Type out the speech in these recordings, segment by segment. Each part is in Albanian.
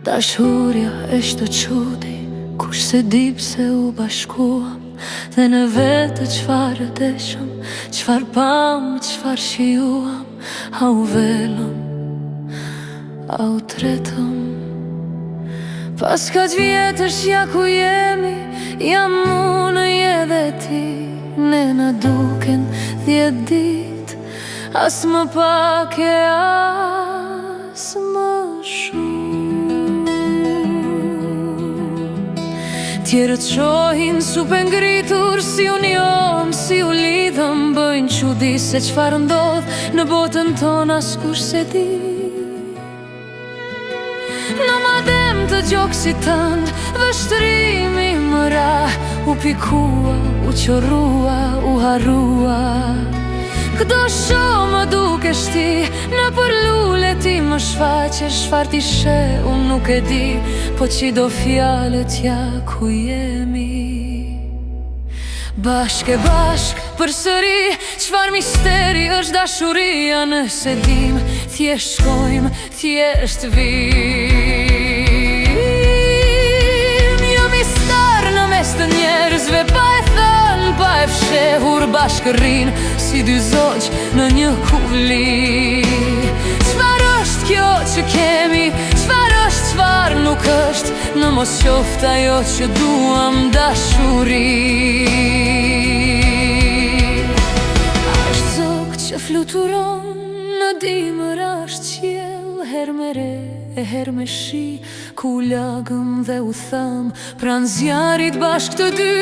Dashuria është të qudi, kush se di pse u bashkuam. Dhe në vetë qfarë deshëm, qfarë pam, qfarë shijuam. A u velëm, a u tretëm. Pas kaq vjetësh ja ku jemi, jam unë edhe ti. Ne na duken 10 dit, as më pak e as më shumë. Tjerët shohin supe ngritur si unë jom, si u lidhëm, bëjnë qudi se qfarë ndodh në botën tonë askush se di. Në madem të gjokësit tënd, vështrimi më ra, u pikua, u qorrua, u harrua. Këdo shoh më dukesh ti, në për lule ti më shfaqesh, çfarë ti she unë nuk e di, po qi do fjalët ja ku jemi. Bashk e bashk përsëri, çfarë misteri është dashuria, nëse dim, thjesht shkojmë, thjesht vim. Jam i star në mes të njerëzve, pa e thënë, pa e fshehur, bashk rrin si dy zogj në një kuvli. Çfarë është kjo që kemi, çfarë është, çfarë nuk është, në mos qoftë ajo që duam, dashuri. Është zog që fluturon në dimër, është qiell, her me re e her me shi, ku lagëm dhe u tham, pran zjarit bashk të dy.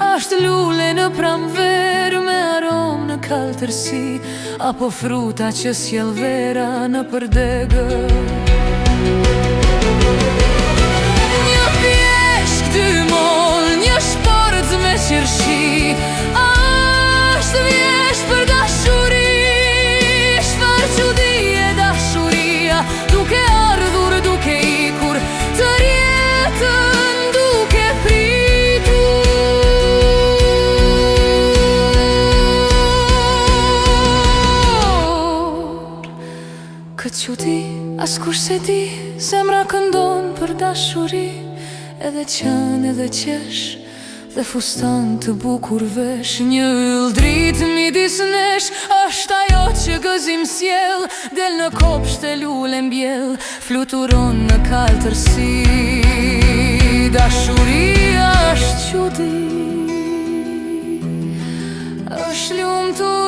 Është lule në pranver me aromë në kaltërsi, apo fruta që sjell vera në përdegër. Një pjeshk, dy moll, një shport me qershi, është vjesht për dashuri. Çfarë çudi e dashuria, duke ardhur, duke ikur, të rjetën duke pritur. Këtë qudi, askush se di, zemra këndon për dashuri. Edhe qen, edhe qesh, dhe fustan të bukur vesh. Një yll dritë midis nesh, është ajo që gëzim sjell, del në kopsht e lule mbjell, fluturon në kaltërsi. Dashuria është qudi, është lumtur